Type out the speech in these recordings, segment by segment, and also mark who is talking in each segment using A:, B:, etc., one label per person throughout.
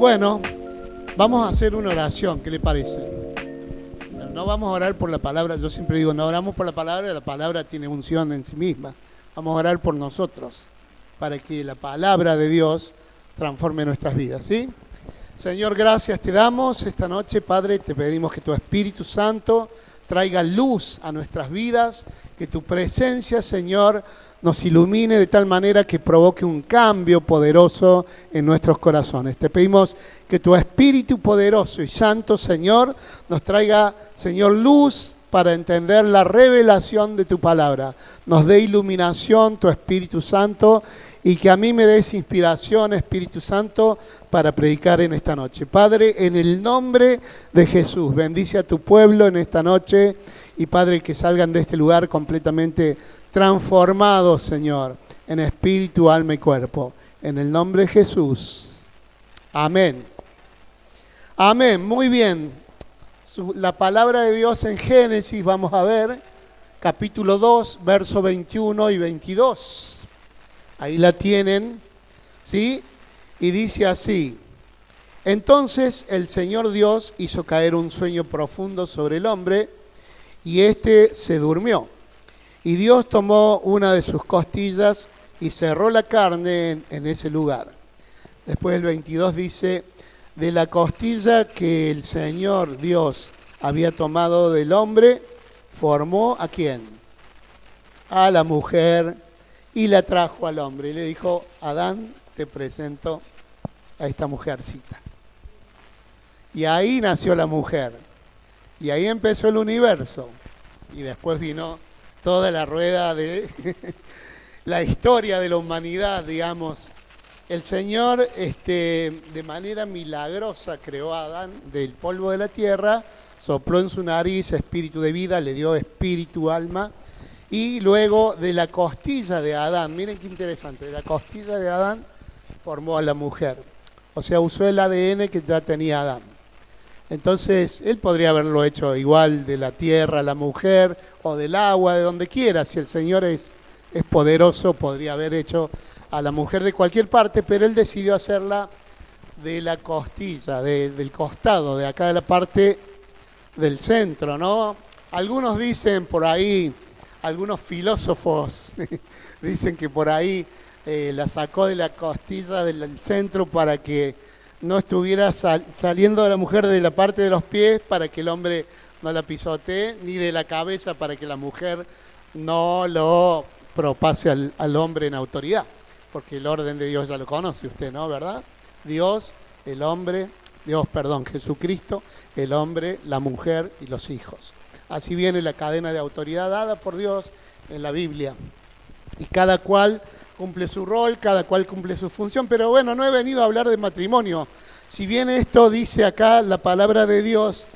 A: Bueno, vamos a hacer una oración, ¿qué le parece? Pero no vamos a orar por la palabra, yo siempre digo, no oramos por la palabra tiene unción en sí misma. Vamos a orar por nosotros, para que la palabra de Dios transforme nuestras vidas, ¿sí? Señor, gracias te damos esta noche, Padre, te pedimos que tu Espíritu Santo traiga luz a nuestras vidas, que tu presencia, Señor, nos ilumine de tal manera que provoque un cambio poderoso en nuestros corazones. Te pedimos que tu Espíritu poderoso y santo, Señor, nos traiga, Señor, luz para entender la revelación de tu palabra. Nos dé iluminación, tu Espíritu Santo, y que a mí me des inspiración, Espíritu Santo, para predicar en esta noche. Padre, en el nombre de Jesús, bendice a tu pueblo en esta noche, y Padre, que salgan de este lugar completamente transformados, Señor, en espíritu, alma y cuerpo. En el nombre de Jesús. Amén. Amén. Muy bien. La palabra de Dios en Génesis, vamos a ver, capítulo 2, verso 21 y 22. Ahí la tienen, ¿sí? Y dice así: entonces el Señor Dios hizo caer un sueño profundo sobre el hombre, y éste se durmió. Y Dios tomó una de sus costillas y cerró la carne en ese lugar. Después el 22 dice: de la costilla que el Señor Dios había tomado del hombre, formó ¿a quién? A la mujer, y la trajo al hombre. Y le dijo: Adán, te presento a esta mujercita. Y ahí nació la mujer. Y ahí empezó el universo. Y después vino toda la rueda de la historia de la humanidad, digamos. El Señor, de manera milagrosa, creó a Adán del polvo de la tierra, sopló en su nariz espíritu de vida, le dio espíritu, alma, y luego de la costilla de Adán, miren qué interesante, de la costilla de Adán formó a la mujer. O sea, usó el ADN que ya tenía Adán. Entonces, él podría haberlo hecho igual de la tierra a la mujer, o del agua, de donde quiera. Si el Señor es poderoso, podría haber hecho a la mujer de cualquier parte, pero él decidió hacerla de la costilla, del costado, de acá de la parte del centro, ¿no? Algunos dicen por ahí, algunos filósofos dicen que por ahí la sacó de la costilla del centro para que no estuviera saliendo de la mujer de la parte de los pies, para que el hombre no la pisotee, ni de la cabeza para que la mujer no lo propase al hombre en autoridad. Porque el orden de Dios ya lo conoce usted, ¿no? ¿Verdad? Dios, el hombre, Jesucristo, el hombre, la mujer y los hijos. Así viene la cadena de autoridad dada por Dios en la Biblia. Y cada cual cumple su rol, cada cual cumple su función. Pero bueno, no he venido a hablar de matrimonio. Si bien esto dice acá la palabra de Dios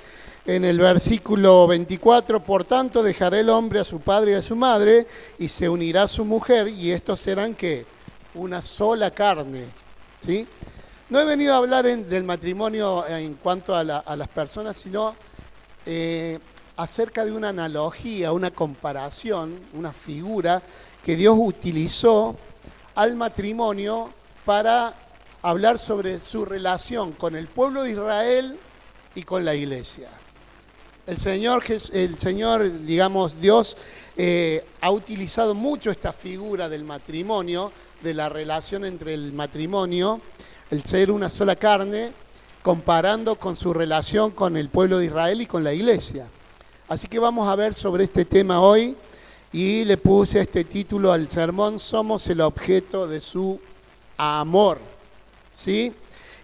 A: en el versículo 24, por tanto dejará el hombre a su padre y a su madre, y se unirá a su mujer, y estos serán, ¿qué? Una sola carne, ¿sí? No he venido a hablar del matrimonio en cuanto a las personas, sino acerca de una analogía, una comparación, una figura que Dios utilizó al matrimonio para hablar sobre su relación con el pueblo de Israel y con la iglesia. El Señor, digamos, Dios ha utilizado mucho esta figura del matrimonio, de la relación entre el matrimonio, el ser una sola carne, comparando con su relación con el pueblo de Israel y con la iglesia. Así que vamos a ver sobre este tema hoy, y le puse este título al sermón: somos el objeto de su amor, ¿sí?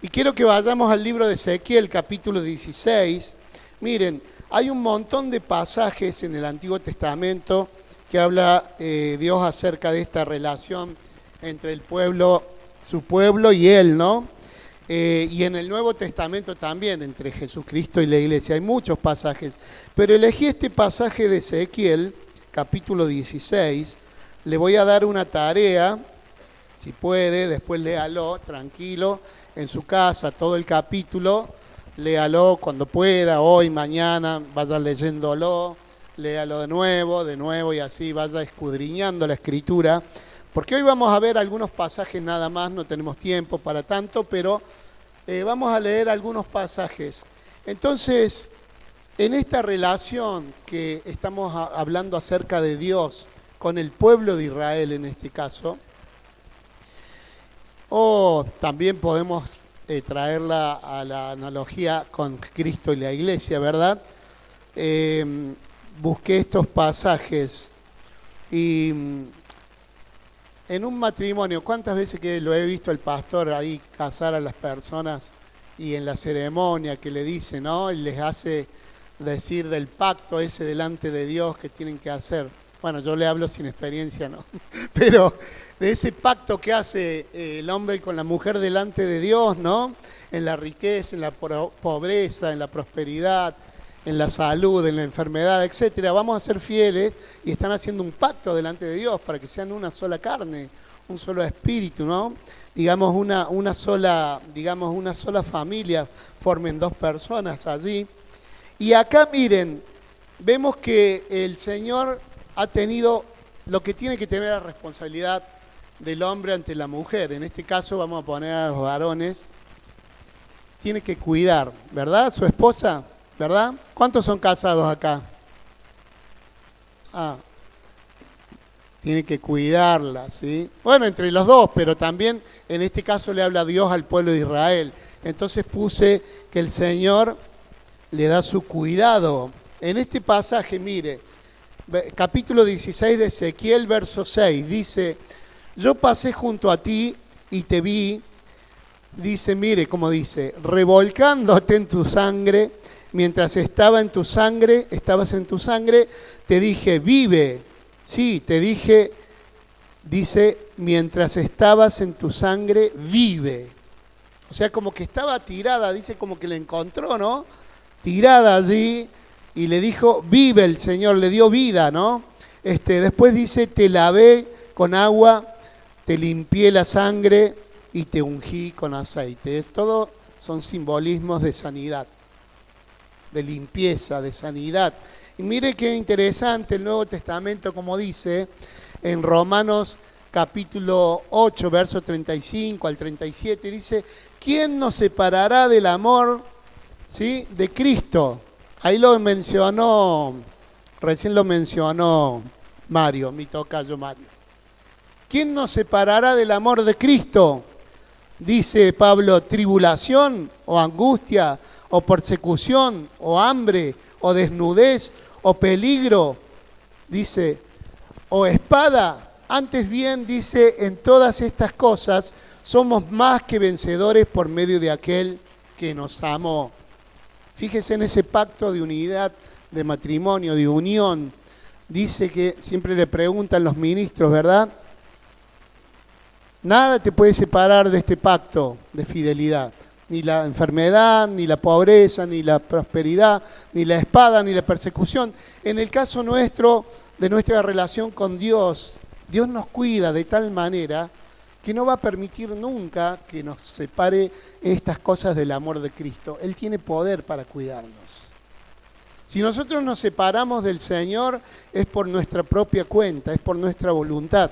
A: Y quiero que vayamos al libro de Ezequiel, capítulo 16. Miren, hay un montón de pasajes en el Antiguo Testamento que habla Dios acerca de esta relación entre el pueblo, su pueblo y Él, ¿no? Y en el Nuevo Testamento también, entre Jesucristo y la iglesia. Hay muchos pasajes, pero elegí este pasaje de Ezequiel, capítulo 16. Le voy a dar una tarea, si puede, después léalo, tranquilo, en su casa, todo el capítulo. Léalo cuando pueda, hoy, mañana, vaya leyéndolo, léalo de nuevo, y así vaya escudriñando la Escritura. Porque hoy vamos a ver algunos pasajes nada más, no tenemos tiempo para tanto, pero Vamos a leer algunos pasajes. Entonces, en esta relación que estamos hablando acerca de Dios con el pueblo de Israel en este caso, o también podemos traerla a la analogía con Cristo y la iglesia, ¿verdad? Busqué estos pasajes y en un matrimonio, ¿cuántas veces que lo he visto el pastor ahí casar a las personas y en la ceremonia que le dice, ¿no? Y les hace decir del pacto ese delante de Dios que tienen que hacer. Bueno, yo le hablo sin experiencia, ¿no? Pero de ese pacto que hace el hombre con la mujer delante de Dios, ¿no? En la riqueza, en la pobreza, en la prosperidad, en la salud, en la enfermedad, etcétera. Vamos a ser fieles y están haciendo un pacto delante de Dios para que sean una sola carne, un solo espíritu, ¿no? Digamos una sola familia, formen dos personas allí. Y acá miren, vemos que el Señor ha tenido lo que tiene que tener la responsabilidad del hombre ante la mujer. En este caso vamos a poner a los varones. Tiene que cuidar, ¿verdad? Su esposa, ¿verdad? ¿Cuántos son casados acá? Tiene que cuidarla, ¿sí? Bueno, entre los dos, pero también en este caso le habla Dios al pueblo de Israel. Entonces puse que el Señor le da su cuidado. En este pasaje, mire, capítulo 16 de Ezequiel, verso 6, dice, yo pasé junto a ti y te vi, dice, mire cómo dice, revolcándote en tu sangre, mientras estabas en tu sangre, te dije, vive. Sí, te dije, dice, mientras estabas en tu sangre, vive. O sea, como que estaba tirada, dice, como que la encontró, ¿no? Tirada allí, y le dijo, vive el Señor, le dio vida, ¿no? Después dice, te lavé con agua, te limpié la sangre y te ungí con aceite. Todo son simbolismos de sanidad, de limpieza, de sanidad. Y mire qué interesante el Nuevo Testamento, como dice en Romanos capítulo 8, verso 35 al 37, dice, ¿quién nos separará del amor, ¿sí?, de Cristo? Ahí lo mencionó, recién lo mencionó Mario, mi tocayo Mario. ¿Quién nos separará del amor de Cristo? Dice Pablo, tribulación o angustia o persecución o hambre o desnudez o peligro, dice, o espada. Antes bien, dice, en todas estas cosas somos más que vencedores por medio de aquel que nos amó. Fíjese en ese pacto de unidad, de matrimonio, de unión. Dice que siempre le preguntan los ministros, ¿verdad? Nada te puede separar de este pacto de fidelidad. Ni la enfermedad, ni la pobreza, ni la prosperidad, ni la espada, ni la persecución. En el caso nuestro, de nuestra relación con Dios, Dios nos cuida de tal manera que no va a permitir nunca que nos separe estas cosas del amor de Cristo. Él tiene poder para cuidarnos. Si nosotros nos separamos del Señor, es por nuestra propia cuenta, es por nuestra voluntad.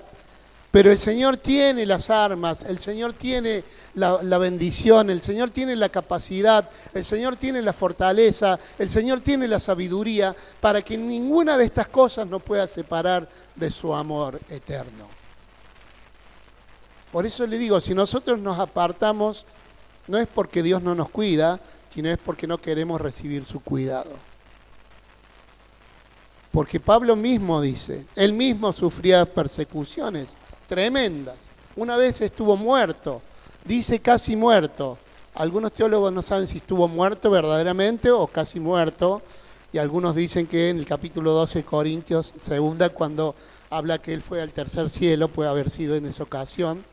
A: Pero el Señor tiene las armas, el Señor tiene la bendición, el Señor tiene la capacidad, el Señor tiene la fortaleza, el Señor tiene la sabiduría para que ninguna de estas cosas nos pueda separar de su amor eterno. Por eso le digo, si nosotros nos apartamos, no es porque Dios no nos cuida, sino es porque no queremos recibir su cuidado. Porque Pablo mismo dice, él mismo sufría persecuciones tremendas. Una vez estuvo muerto, dice casi muerto. Algunos teólogos no saben si estuvo muerto verdaderamente o casi muerto, y algunos dicen que en el capítulo 12 de Corintios, segunda, cuando habla que él fue al tercer cielo, puede haber sido en esa ocasión,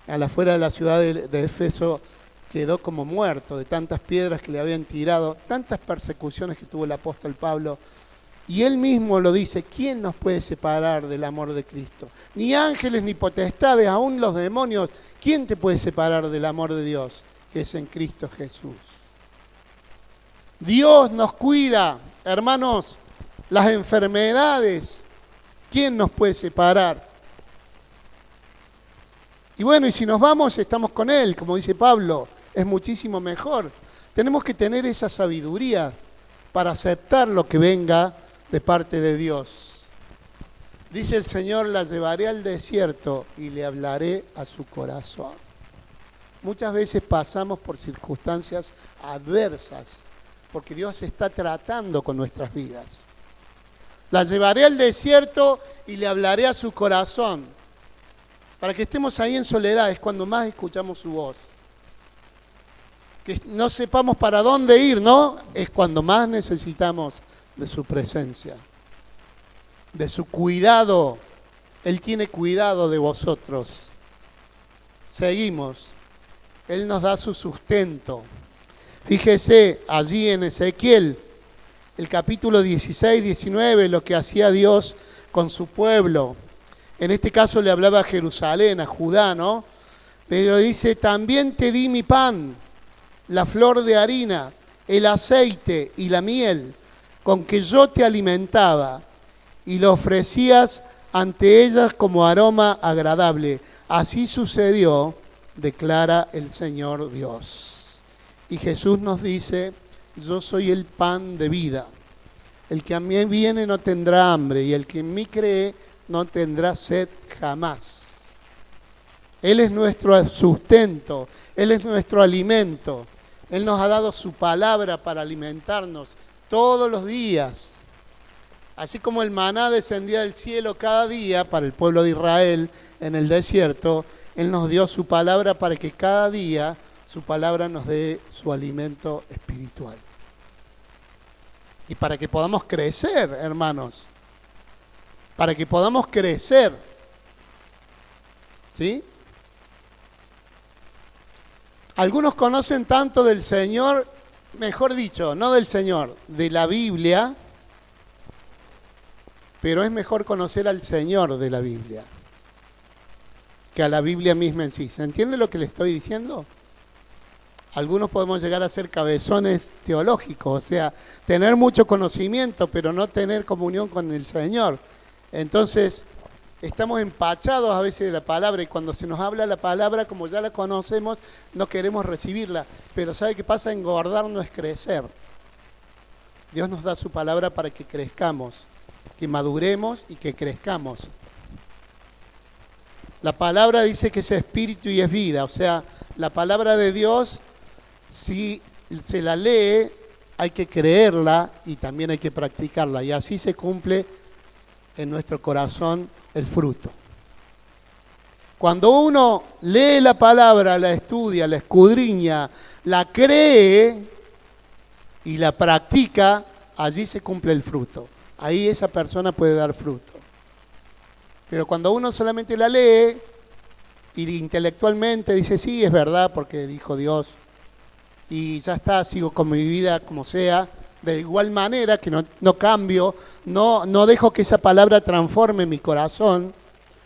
A: a la afuera de la ciudad de Éfeso quedó como muerto de tantas piedras que le habían tirado, tantas persecuciones que tuvo el apóstol Pablo. Y él mismo lo dice, ¿quién nos puede separar del amor de Cristo? Ni ángeles ni potestades, aún los demonios. ¿Quién te puede separar del amor de Dios, que es en Cristo Jesús? Dios nos cuida, hermanos, las enfermedades. ¿Quién nos puede separar? Y bueno, y si nos vamos, estamos con Él, como dice Pablo. es muchísimo mejor. Tenemos que tener esa sabiduría para aceptar lo que venga de parte de Dios. Dice el Señor, la llevaré al desierto y le hablaré a su corazón. Muchas veces pasamos por circunstancias adversas, porque Dios está tratando con nuestras vidas. La llevaré al desierto y le hablaré a su corazón. Para que estemos ahí en soledad, es cuando más escuchamos su voz. Que no sepamos para dónde ir, ¿no? Es cuando más necesitamos de su presencia, de su cuidado. Él tiene cuidado de vosotros. Seguimos. Él nos da su sustento. Fíjese allí en Ezequiel, el capítulo 16, 19, lo que hacía Dios con su pueblo. En este caso le hablaba a Jerusalén, a Judá, ¿no? Pero dice, también te di mi pan, la flor de harina, el aceite y la miel, con que yo te alimentaba, y lo ofrecías ante ellas como aroma agradable. Así sucedió, declara el Señor Dios. Y Jesús nos dice, yo soy el pan de vida. El que a mí viene no tendrá hambre, y el que en mí cree no tendrá sed jamás. Él es nuestro sustento, Él es nuestro alimento. Él nos ha dado su palabra para alimentarnos todos los días. Así como el maná descendía del cielo cada día para el pueblo de Israel en el desierto, Él nos dio su palabra para que cada día su palabra nos dé su alimento espiritual. Y para que podamos crecer, hermanos. Para que podamos crecer. ¿Sí? Algunos conocen tanto del Señor, mejor dicho, no del Señor, de la Biblia, pero es mejor conocer al Señor de la Biblia que a la Biblia misma en sí. ¿Se entiende lo que le estoy diciendo? Algunos podemos llegar a ser cabezones teológicos, o sea, tener mucho conocimiento, pero no tener comunión con el Señor. Entonces, estamos empachados a veces de la palabra, y cuando se nos habla la palabra, como ya la conocemos, no queremos recibirla. Pero ¿sabe qué pasa? Engordar no es crecer. Dios nos da su palabra para que crezcamos, que maduremos y que crezcamos. La palabra dice que es espíritu y es vida, o sea, la palabra de Dios, si se la lee, hay que creerla y también hay que practicarla, y así se cumple en nuestro corazón el fruto. Cuando uno lee la palabra, la estudia, la escudriña, la cree y la practica, allí se cumple el fruto. Ahí esa persona puede dar fruto. Pero cuando uno solamente la lee y intelectualmente dice, sí, es verdad, porque dijo Dios, y ya está, sigo con mi vida como sea, de igual manera que no cambio, no dejo que esa palabra transforme mi corazón,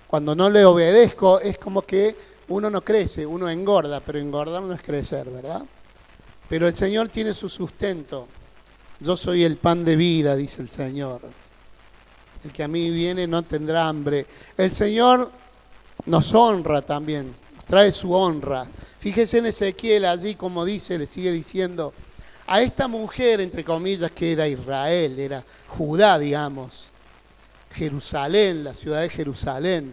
A: cuando no le obedezco, es como que uno no crece, uno engorda, pero engordar no es crecer, ¿verdad? Pero el Señor tiene su sustento. Yo soy el pan de vida, dice el Señor. El que a mí viene no tendrá hambre. El Señor nos honra también, nos trae su honra. Fíjese en Ezequiel, allí como dice, le sigue diciendo, a esta mujer, entre comillas, que era Israel, era Judá, digamos, Jerusalén, la ciudad de Jerusalén.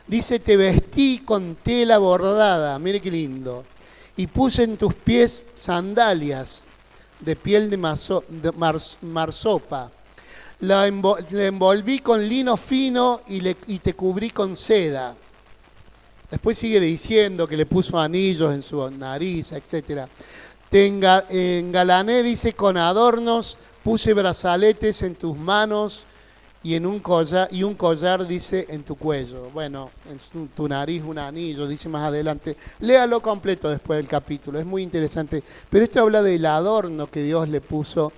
A: Dice, te vestí con tela bordada, mire qué lindo, y puse en tus pies sandalias de piel de marsopa. La envolví con lino fino y te cubrí con seda. Después sigue diciendo que le puso anillos en su nariz, etc. Te engalané, dice, con adornos, puse brazaletes en tus manos y un collar, dice, en tu cuello. Bueno, en tu nariz un anillo, dice más adelante. Léalo completo después del capítulo, es muy interesante. Pero esto habla del adorno que Dios le puso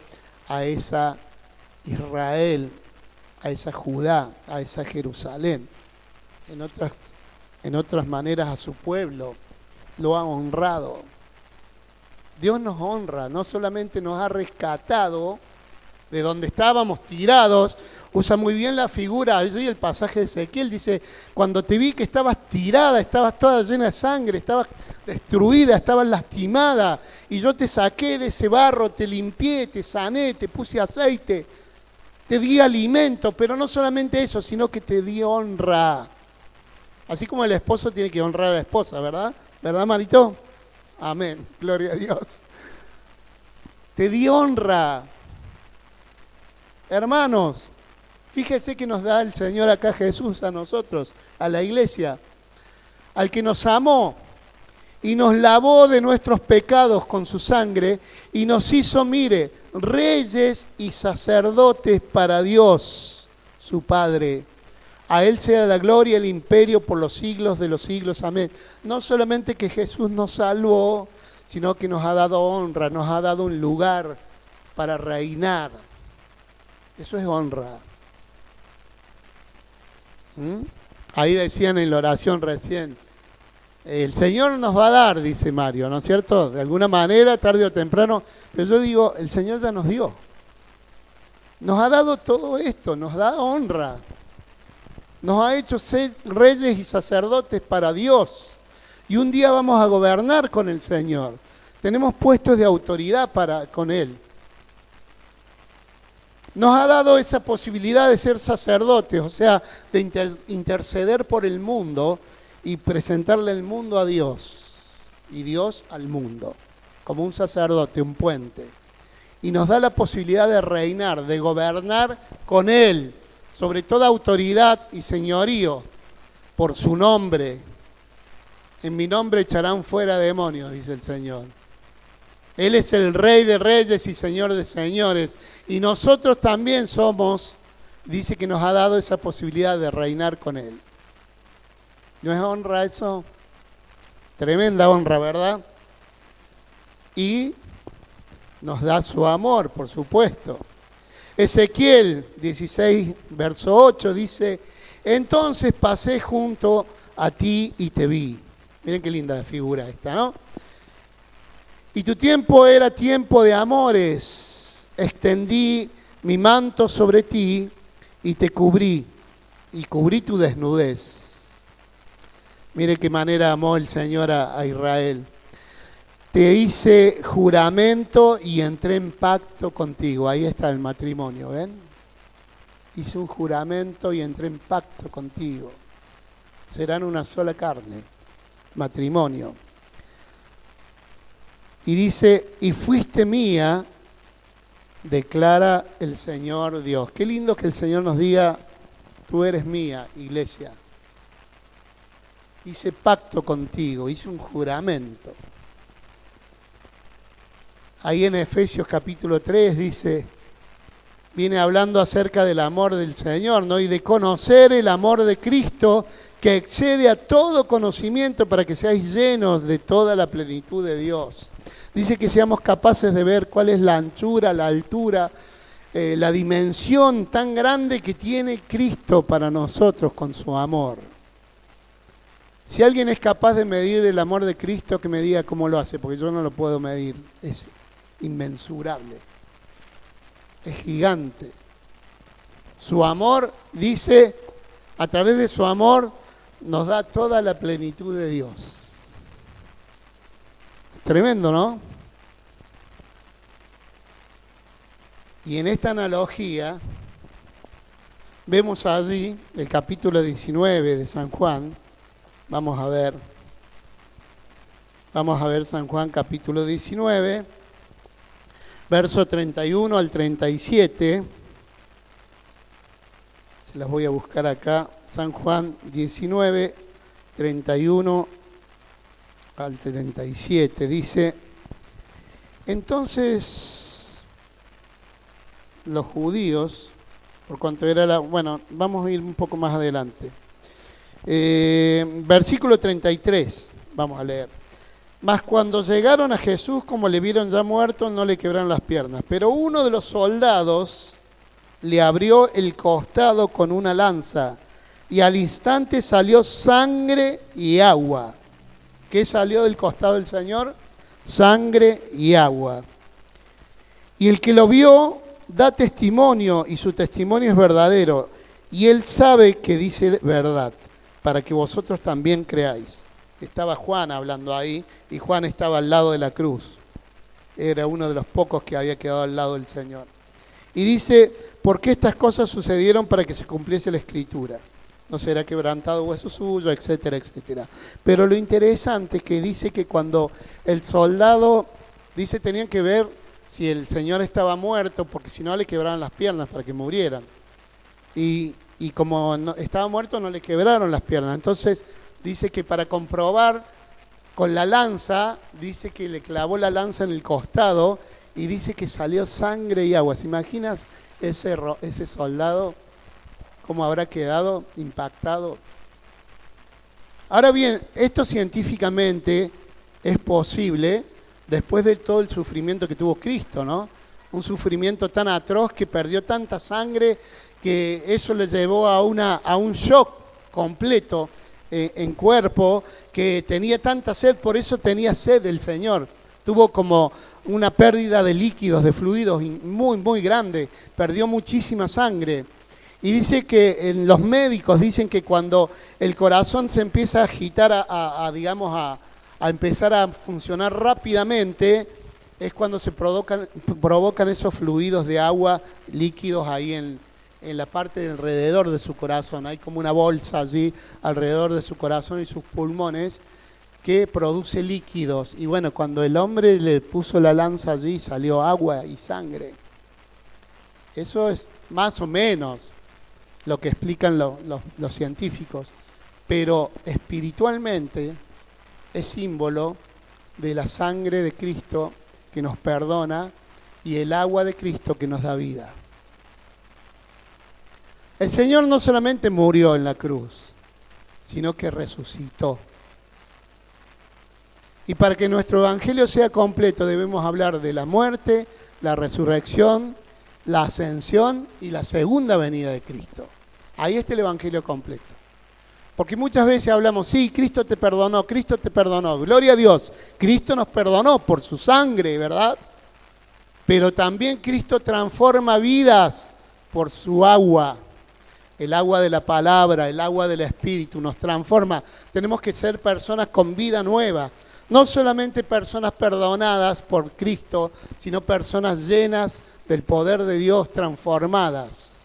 A: a esa Israel, a esa Judá, a esa Jerusalén. En otras maneras a su pueblo lo ha honrado. Dios nos honra, no solamente nos ha rescatado de donde estábamos tirados. Usa muy bien la figura, allí el pasaje de Ezequiel dice, cuando te vi que estabas tirada, estabas toda llena de sangre, estabas destruida, estabas lastimada, y yo te saqué de ese barro, te limpié, te sané, te puse aceite, te di alimento, pero no solamente eso, sino que te di honra. Así como el esposo tiene que honrar a la esposa, ¿verdad? ¿Verdad, Marito? Amén, gloria a Dios. Te di honra. Hermanos, fíjese que nos da el Señor acá Jesús a nosotros, a la iglesia, al que nos amó y nos lavó de nuestros pecados con su sangre y nos hizo, mire, reyes y sacerdotes para Dios, su Padre. A Él sea la gloria y el imperio por los siglos de los siglos. Amén. No solamente que Jesús nos salvó, sino que nos ha dado honra, nos ha dado un lugar para reinar. Eso es honra. Ahí decían en la oración recién, el Señor nos va a dar, dice Mario, ¿no es cierto? De alguna manera, tarde o temprano, pero yo digo, el Señor ya nos dio. Nos ha dado todo esto, nos da honra. Nos ha hecho ser reyes y sacerdotes para Dios. Y un día vamos a gobernar con el Señor. Tenemos puestos de autoridad con Él. Nos ha dado esa posibilidad de ser sacerdotes, o sea, de interceder por el mundo y presentarle el mundo a Dios y Dios al mundo, como un sacerdote, un puente. Y nos da la posibilidad de reinar, de gobernar con Él, sobre toda autoridad y señorío, por su nombre. En mi nombre echarán fuera demonios, dice el Señor. Él es el Rey de reyes y Señor de señores. Y nosotros también somos, dice que nos ha dado esa posibilidad de reinar con Él. ¿No es honra eso? Tremenda honra, ¿verdad? Y nos da su amor, por supuesto. Ezequiel 16, verso 8 dice, entonces pasé junto a ti y te vi. Miren qué linda la figura esta, ¿no? Y tu tiempo era tiempo de amores. Extendí mi manto sobre ti y te cubrí, y cubrí tu desnudez. Mire qué manera amó el Señor a Israel. Te hice juramento y entré en pacto contigo. Ahí está el matrimonio, ¿ven? Hice un juramento y entré en pacto contigo. Serán una sola carne. Matrimonio. Y dice, y fuiste mía, declara el Señor Dios. Qué lindo que el Señor nos diga, tú eres mía, iglesia. Hice pacto contigo, hice un juramento. Ahí en Efesios capítulo 3 dice, viene hablando acerca del amor del Señor, ¿no? Y de conocer el amor de Cristo que excede a todo conocimiento para que seáis llenos de toda la plenitud de Dios. Dice que seamos capaces de ver cuál es la anchura, la altura, la dimensión tan grande que tiene Cristo para nosotros con su amor. Si alguien es capaz de medir el amor de Cristo, que me diga cómo lo hace, porque yo no lo puedo medir. Es inmensurable. Es gigante. Su amor, dice, a través de su amor, nos da toda la plenitud de Dios. Tremendo, ¿no? Y en esta analogía vemos allí el capítulo 19 de San Juan. Vamos a ver San Juan capítulo 19, verso 31 al 37. Se las voy a buscar acá. San Juan 19, 31 al 37, dice, entonces los judíos, por cuanto era bueno, vamos a ir un poco más adelante. Versículo 33, vamos a leer. Mas cuando llegaron a Jesús, como le vieron ya muerto, no le quebraron las piernas. Pero uno de los soldados le abrió el costado con una lanza, y al instante salió sangre y agua. ¿Qué salió del costado del Señor? Sangre y agua. Y el que lo vio da testimonio y su testimonio es verdadero, y él sabe que dice verdad, para que vosotros también creáis. Estaba Juan hablando ahí, y Juan estaba al lado de la cruz. Era uno de los pocos que había quedado al lado del Señor. Y dice, porque estas cosas sucedieron para que se cumpliese la Escritura. No será quebrantado hueso suyo, etcétera, etcétera. Pero lo interesante es que dice que cuando el soldado, dice, tenían que ver si el Señor estaba muerto, porque si no le quebraban las piernas para que murieran. Y como no, estaba muerto, no le quebraron las piernas. Entonces dice que para comprobar con la lanza, dice que le clavó la lanza en el costado y dice que salió sangre y agua. ¿Se imaginas ese soldado cómo habrá quedado impactado? Ahora bien, esto científicamente es posible después de todo el sufrimiento que tuvo Cristo, ¿no? Un sufrimiento tan atroz que perdió tanta sangre que eso le llevó a un shock completo en cuerpo, que tenía tanta sed, por eso tenía sed el Señor. Tuvo como una pérdida de líquidos, de fluidos muy, muy grande, perdió muchísima sangre. Y dice que los médicos dicen que cuando el corazón se empieza a agitar, a empezar a funcionar rápidamente, es cuando se provocan esos fluidos de agua líquidos ahí en la parte de alrededor de su corazón. Hay como una bolsa allí alrededor de su corazón y sus pulmones que produce líquidos. Y bueno, cuando el hombre le puso la lanza allí, salió agua y sangre. Eso es más o menos lo que explican los científicos. Pero espiritualmente es símbolo de la sangre de Cristo que nos perdona y el agua de Cristo que nos da vida. El Señor no solamente murió en la cruz, sino que resucitó. Y para que nuestro evangelio sea completo debemos hablar de la muerte, la resurrección, la ascensión y la segunda venida de Cristo. Ahí está el evangelio completo. Porque muchas veces hablamos, sí, Cristo te perdonó, gloria a Dios, Cristo nos perdonó por su sangre, ¿verdad? Pero también Cristo transforma vidas por su agua. El agua de la palabra, el agua del Espíritu nos transforma. Tenemos que ser personas con vida nueva. No solamente personas perdonadas por Cristo, sino personas llenas del poder de Dios, transformadas,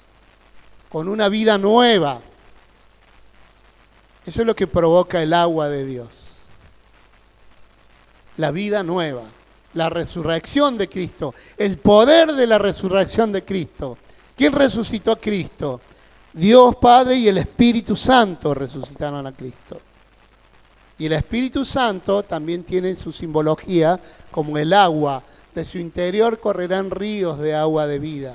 A: con una vida nueva. Eso es lo que provoca el agua de Dios. La vida nueva, la resurrección de Cristo, el poder de la resurrección de Cristo. ¿Quién resucitó a Cristo? Dios Padre y el Espíritu Santo resucitaron a Cristo. Y el Espíritu Santo también tiene su simbología como el agua. De su interior correrán ríos de agua de vida.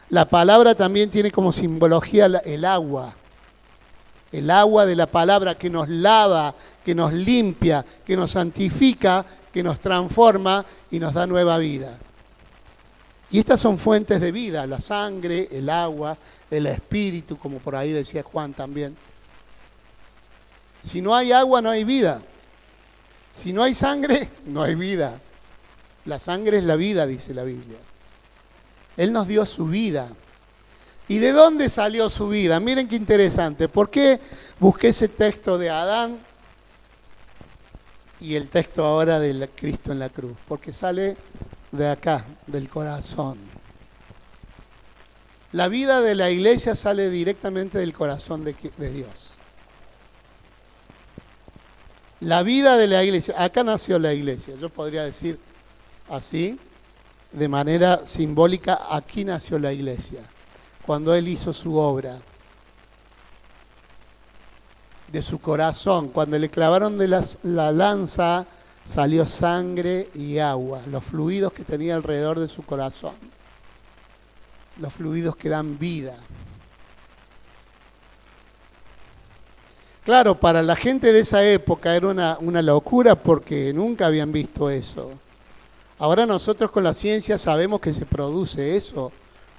A: La palabra también tiene como simbología el agua. El agua de la palabra que nos lava, que nos limpia, que nos santifica, que nos transforma y nos da nueva vida. Y estas son fuentes de vida, la sangre, el agua, el espíritu, como por ahí decía Juan también. Si no hay agua, no hay vida. Si no hay sangre, no hay vida. La sangre es la vida, dice la Biblia. Él nos dio su vida. ¿Y de dónde salió su vida? Miren qué interesante. ¿Por qué busqué ese texto de Adán y el texto ahora de Cristo en la cruz? Porque sale de acá, del corazón. La vida de la iglesia sale directamente del corazón de Dios. La vida de la iglesia, acá nació la iglesia, yo podría decir así, de manera simbólica, aquí nació la iglesia, cuando Él hizo su obra. De su corazón, cuando le clavaron de la lanza, salió sangre y agua, los fluidos que tenía alrededor de su corazón, los fluidos que dan vida. Claro, para la gente de esa época era una locura porque nunca habían visto eso. Ahora nosotros con la ciencia sabemos que se produce eso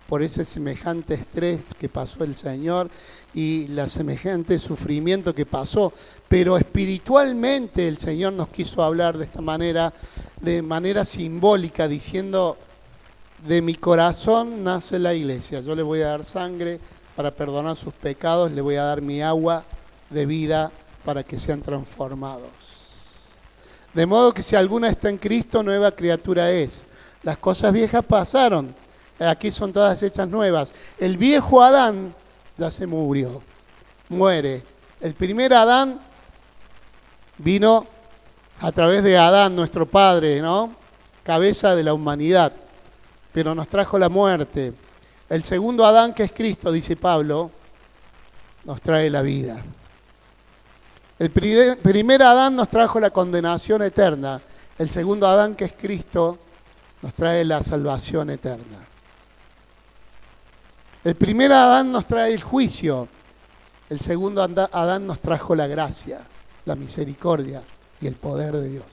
A: por ese semejante estrés que pasó el Señor y la semejante sufrimiento que pasó. Pero espiritualmente el Señor nos quiso hablar de esta manera, de manera simbólica, diciendo, de mi corazón nace la iglesia. Yo le voy a dar sangre para perdonar sus pecados, le voy a dar mi agua de vida para que sean transformados. De modo que si alguna está en Cristo, nueva criatura es. Las cosas viejas pasaron, aquí son todas hechas nuevas. El viejo Adán ya se murió, muere. El primer Adán vino a través de Adán, nuestro padre, ¿no? Cabeza de la humanidad, pero nos trajo la muerte. El segundo Adán, que es Cristo, dice Pablo, nos trae la vida. El primer Adán nos trajo la condenación eterna. El segundo Adán, que es Cristo, nos trae la salvación eterna. El primer Adán nos trae el juicio. El segundo Adán nos trajo la gracia, la misericordia y el poder de Dios.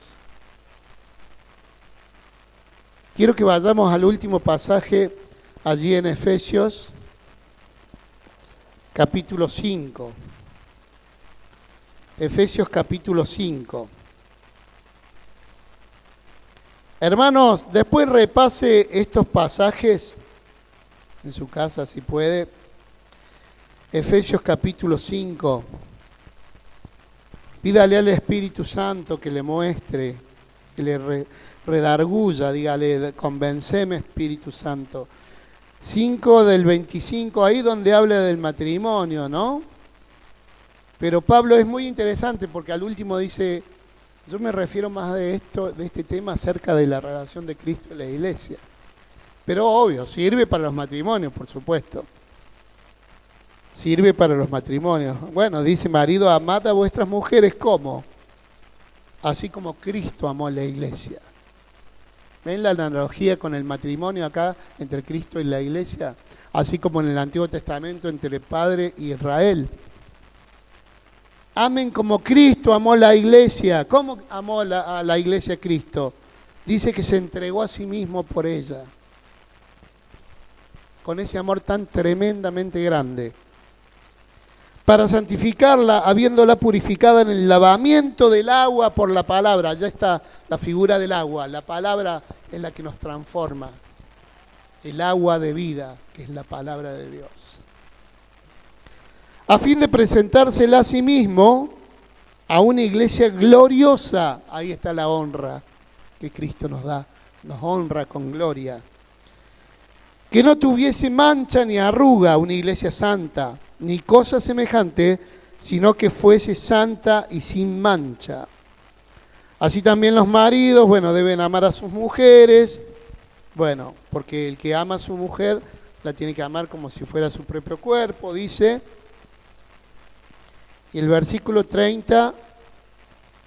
A: Quiero que vayamos al último pasaje allí en Efesios, capítulo 5. Efesios capítulo 5. Hermanos, después repase estos pasajes en su casa si puede. Efesios capítulo 5. Pídale al Espíritu Santo que le muestre, que le redarguya, dígale, convenceme Espíritu Santo. 5 del 25, ahí donde habla del matrimonio, ¿no? Pero Pablo es muy interesante porque al último dice, yo me refiero más de este tema acerca de la relación de Cristo y la iglesia. Pero obvio, sirve para los matrimonios, por supuesto. Sirve para los matrimonios. Bueno, dice, marido, amad a vuestras mujeres, ¿cómo? Así como Cristo amó a la iglesia. ¿Ven la analogía con el matrimonio acá entre Cristo y la iglesia? Así como en el Antiguo Testamento entre Padre y Israel. Amen como Cristo amó la iglesia. ¿Cómo amó a la iglesia Cristo? Dice que se entregó a sí mismo por ella. Con ese amor tan tremendamente grande. Para santificarla, habiéndola purificada en el lavamiento del agua por la palabra. Ya está la figura del agua. La palabra es la que nos transforma. El agua de vida, que es la palabra de Dios. A fin de presentársela a sí mismo a una iglesia gloriosa. Ahí está la honra que Cristo nos da. Nos honra con gloria. Que no tuviese mancha ni arruga, una iglesia santa, ni cosa semejante, sino que fuese santa y sin mancha. Así también los maridos, deben amar a sus mujeres, porque el que ama a su mujer la tiene que amar como si fuera su propio cuerpo, dice. Y el versículo 30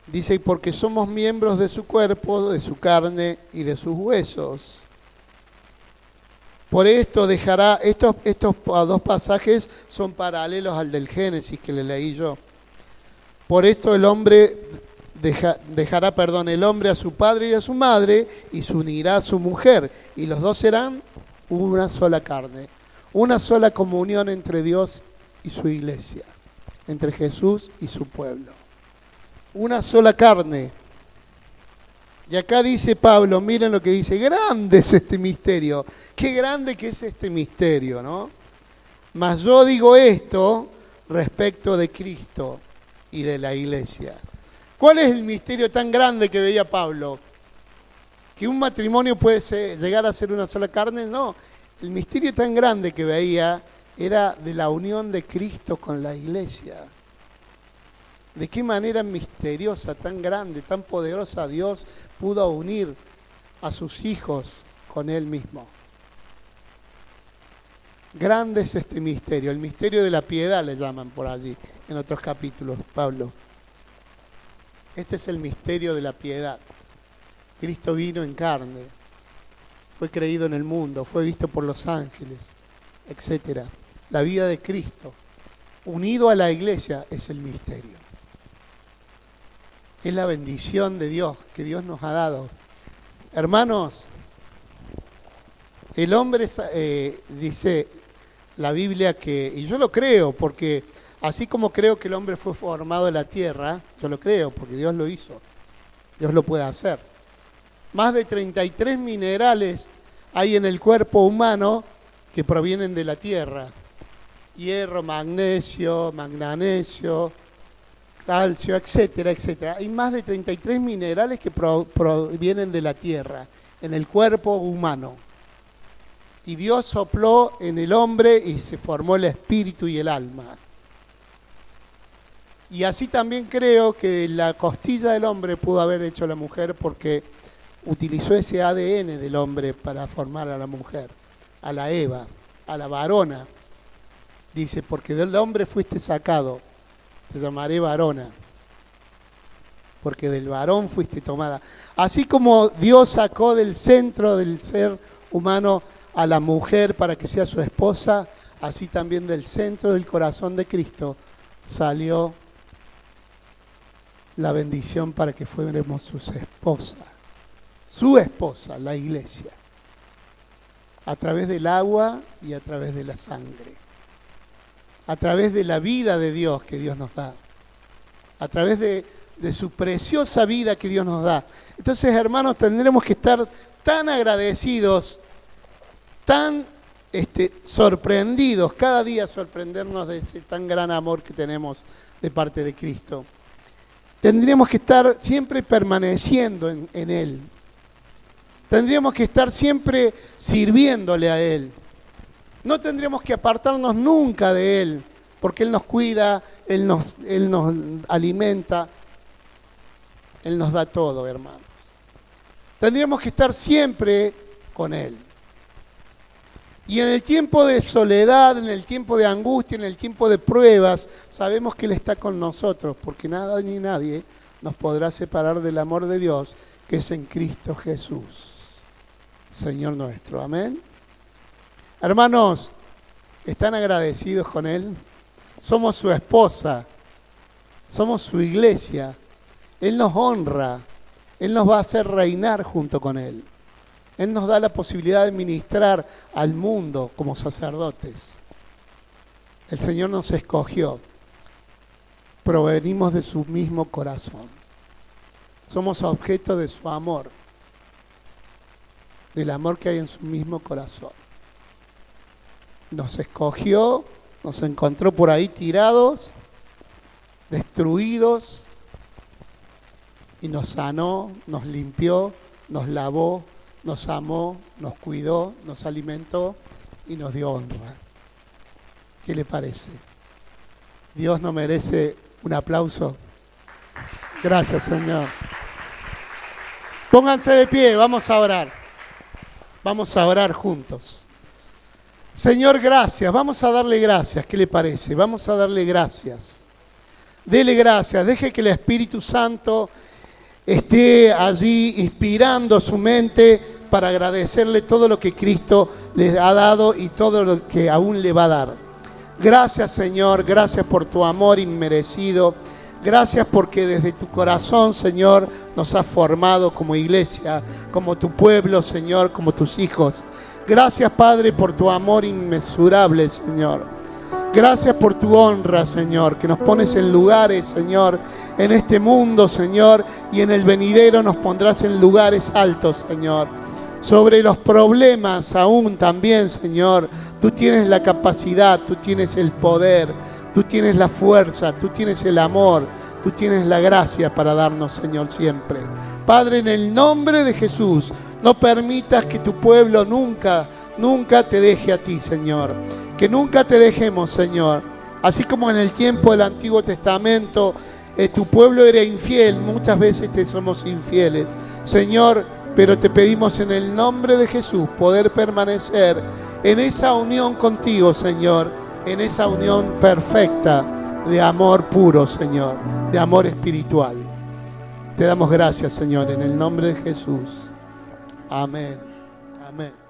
A: dice, y porque somos miembros de su cuerpo, de su carne y de sus huesos. Por esto dejará, estos dos pasajes son paralelos al del Génesis que le leí yo. Por esto el hombre dejará el hombre a su padre y a su madre y se unirá a su mujer. Y los dos serán una sola carne, una sola comunión entre Dios y su iglesia, entre Jesús y su pueblo. Una sola carne. Y acá dice Pablo, miren lo que dice, grande es este misterio. Qué grande que es este misterio, ¿no? Mas yo digo esto respecto de Cristo y de la iglesia. ¿Cuál es el misterio tan grande que veía Pablo? ¿Que un matrimonio puede llegar a ser una sola carne? No, el misterio tan grande que veía era de la unión de Cristo con la iglesia. De qué manera misteriosa, tan grande, tan poderosa Dios pudo unir a sus hijos con Él mismo. Grande es este misterio, el misterio de la piedad le llaman por allí, en otros capítulos, Pablo. Este es el misterio de la piedad. Cristo vino en carne, fue creído en el mundo, fue visto por los ángeles, etc. La vida de Cristo, unido a la iglesia, es el misterio. Es la bendición de Dios que Dios nos ha dado. Hermanos, el hombre, dice la Biblia que, y yo lo creo, porque así como creo que el hombre fue formado de la tierra, yo lo creo, porque Dios lo hizo, Dios lo puede hacer. Más de 33 minerales hay en el cuerpo humano que provienen de la tierra. Hierro, magnesio, manganeso, calcio, etcétera, etcétera. Hay más de 33 minerales que provienen de la tierra en el cuerpo humano. Y Dios sopló en el hombre y se formó el espíritu y el alma. Y así también creo que la costilla del hombre pudo haber hecho la mujer porque utilizó ese ADN del hombre para formar a la mujer, a la Eva, a la varona. Dice, porque del hombre fuiste sacado, te llamaré varona, porque del varón fuiste tomada. Así como Dios sacó del centro del ser humano a la mujer para que sea su esposa, así también del centro del corazón de Cristo salió la bendición para que fuéramos sus esposas. Su esposa, la iglesia, a través del agua y a través de la sangre, a través de la vida de Dios que Dios nos da, a través de su preciosa vida que Dios nos da. Entonces, hermanos, tendremos que estar tan agradecidos, tan sorprendidos, cada día sorprendernos de ese tan gran amor que tenemos de parte de Cristo. Tendríamos que estar siempre permaneciendo en Él. Tendríamos que estar siempre sirviéndole a Él. No tendríamos que apartarnos nunca de Él, porque Él nos cuida, Él nos alimenta, Él nos da todo, hermanos. Tendríamos que estar siempre con Él. Y en el tiempo de soledad, en el tiempo de angustia, en el tiempo de pruebas, sabemos que Él está con nosotros, porque nada ni nadie nos podrá separar del amor de Dios, que es en Cristo Jesús, Señor nuestro. Amén. Hermanos, ¿están agradecidos con Él? Somos su esposa, somos su iglesia. Él nos honra, Él nos va a hacer reinar junto con Él. Él nos da la posibilidad de ministrar al mundo como sacerdotes. El Señor nos escogió. Provenimos de su mismo corazón. Somos objeto de su amor, del amor que hay en su mismo corazón. Nos escogió, nos encontró por ahí tirados, destruidos, y nos sanó, nos limpió, nos lavó, nos amó, nos cuidó, nos alimentó y nos dio honra. ¿Qué le parece? ¿Dios no merece un aplauso? Gracias, Señor. Pónganse de pie, vamos a orar. Vamos a orar juntos. Señor, gracias. Vamos a darle gracias. ¿Qué le parece? Vamos a darle gracias. Dele gracias. Deje que el Espíritu Santo esté allí inspirando su mente para agradecerle todo lo que Cristo les ha dado y todo lo que aún le va a dar. Gracias, Señor, gracias por tu amor inmerecido. Gracias porque desde tu corazón, Señor, nos has formado como iglesia, como tu pueblo, Señor, como tus hijos. Gracias, Padre, por tu amor inmesurable, Señor. Gracias por tu honra, Señor, que nos pones en lugares, Señor, en este mundo, Señor, y en el venidero nos pondrás en lugares altos, Señor. Sobre los problemas aún también, Señor, tú tienes la capacidad, tú tienes el poder, tú tienes la fuerza, tú tienes el amor, tú tienes la gracia para darnos, Señor, siempre. Padre, en el nombre de Jesús, no permitas que tu pueblo nunca te deje a ti, Señor. Que nunca te dejemos, Señor. Así como en el tiempo del Antiguo Testamento, tu pueblo era infiel, muchas veces te somos infieles, Señor, pero te pedimos en el nombre de Jesús poder permanecer en esa unión contigo, Señor, en esa unión perfecta de amor puro, Señor, de amor espiritual. Te damos gracias, Señor, en el nombre de Jesús. Amén. Amén.